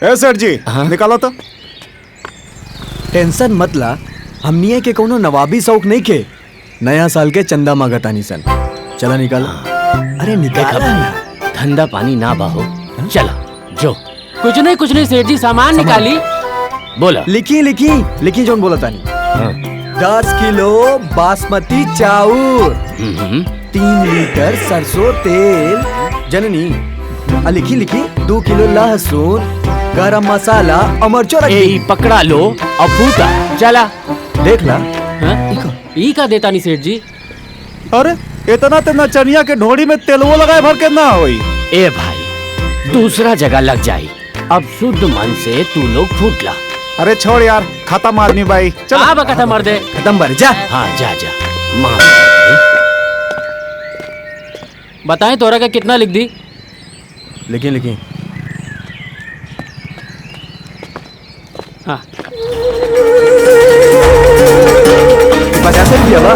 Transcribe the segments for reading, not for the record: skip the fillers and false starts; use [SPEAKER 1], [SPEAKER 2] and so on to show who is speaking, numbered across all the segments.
[SPEAKER 1] ए सेठ जी निकालो तो।
[SPEAKER 2] टेंशन मत ला, हमनिए के कोनो नवाबी शौक नहीं के। नया साल के चंदा मांगतानी सन। चला निकाल। अरे निकाल ना।
[SPEAKER 3] धंधा पानी ना बाहो। चला जो कुछ नहीं सेठ जी सामान निकाली। बोला
[SPEAKER 2] लिखी जोन बोला तानी। 10 किलो बासमती चाउर, 3 लीटर सरसों तेल जननी। लिखी 2 किलो लहसुन, गरम मसाला, अमरचो रखी।
[SPEAKER 3] पकड़ा लो अब फूटा। चला
[SPEAKER 2] देख ला।
[SPEAKER 3] ई का देता नहीं सेठ जी।
[SPEAKER 1] अरे इतना तो नचनिया के ढोड़ी में तेलवो लगाए भर के ना होई।
[SPEAKER 3] ए भाई दूसरा जगह लग जाई। अब शुद्ध मन से तू लोग फूट ला।
[SPEAKER 1] अरे छोड़ यार, खत्म आदमी भाई। चल
[SPEAKER 3] खत्म मर दे।
[SPEAKER 2] खत्म बर जा।
[SPEAKER 3] हाँ जा मार। बताएं तोरा का कितना लिख दी?
[SPEAKER 2] लिखी।
[SPEAKER 3] हाँ
[SPEAKER 2] 50 रुपया बा।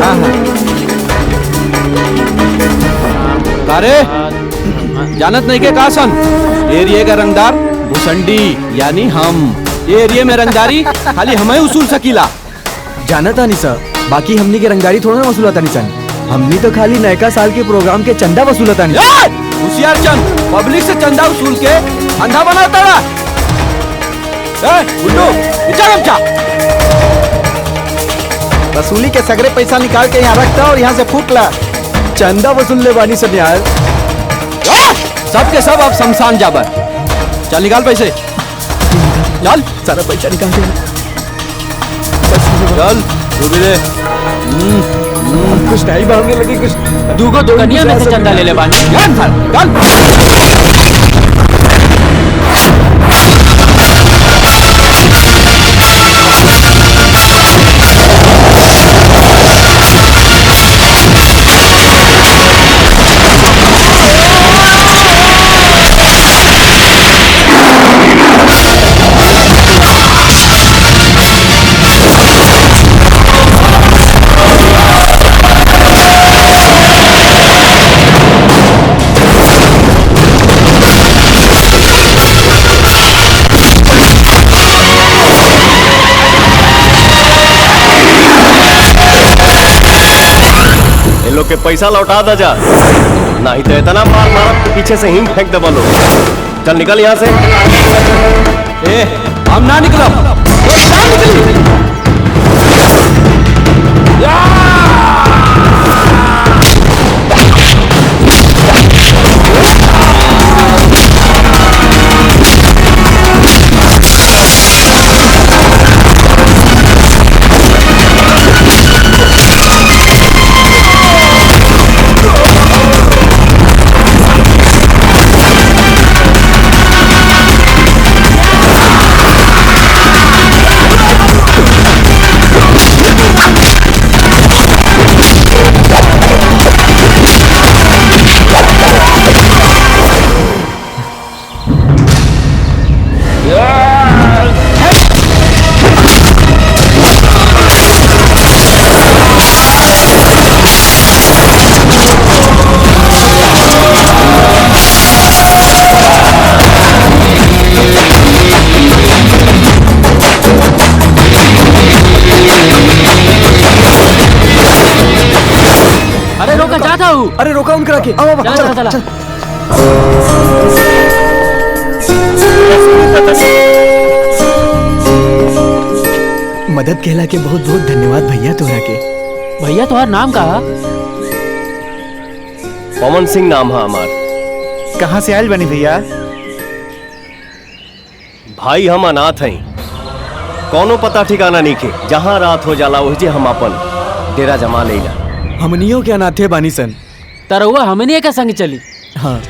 [SPEAKER 4] अरे जानत नहीं के का सन? एरिया का रंगदार भुसंडी यानी हम। एरिया में रंगदारी खाली हमें उसूल सकीला।
[SPEAKER 2] जानता नहीं सर, बाकी हमनी के रंगदारी थोड़ा ना वसूलता नहीं सन। हमनी तो खाली नयका साल के प्रोग्राम के चंदा वसूलता नहीं।
[SPEAKER 4] होशियार चंद पब्लिक से चंदा वसूल के अंधा बनाता रहा।
[SPEAKER 1] वसूली के सगरे पैसा निकाल के यहाँ रखता और यहाँ से फूट ला।
[SPEAKER 2] चंदा वसूल ले बानी सब यार।
[SPEAKER 4] सब के सब अब शमशान जाबर। चल निकाल पैसे। चल
[SPEAKER 2] सारा पैसा निकाल दे।
[SPEAKER 4] चल तू भी दे।
[SPEAKER 2] कुछ टाइम भागने लगी कुछ।
[SPEAKER 3] दूगो दुकनिया में से चंदा ले ले बानी।
[SPEAKER 5] लोग के पैसा लौटा दा जा, नहीं तो इतना मार मार पीछे से हिंग फेंक दे बोलो। चल निकल यहाँ से।
[SPEAKER 4] ए हम ना निकलब।
[SPEAKER 2] अरे रोका उनका के। आओ चला। मदद कहला के बहुत बहुत धन्यवाद भैया तोरा के।
[SPEAKER 3] भैया तुम्हारा नाम कहा?
[SPEAKER 5] पवन सिंह नाम है हमार।
[SPEAKER 1] कहाँ से आयल बनी भैया?
[SPEAKER 5] भाई हम अनाथ हैं, कौनो पता ठिकाना नहीं के। जहाँ रात हो जाला वही हम अपन डेरा जमा लेला।
[SPEAKER 2] हमनियों के अनाथे बानी सन।
[SPEAKER 3] तरहुआ हमनिए का संग चली।
[SPEAKER 2] हाँ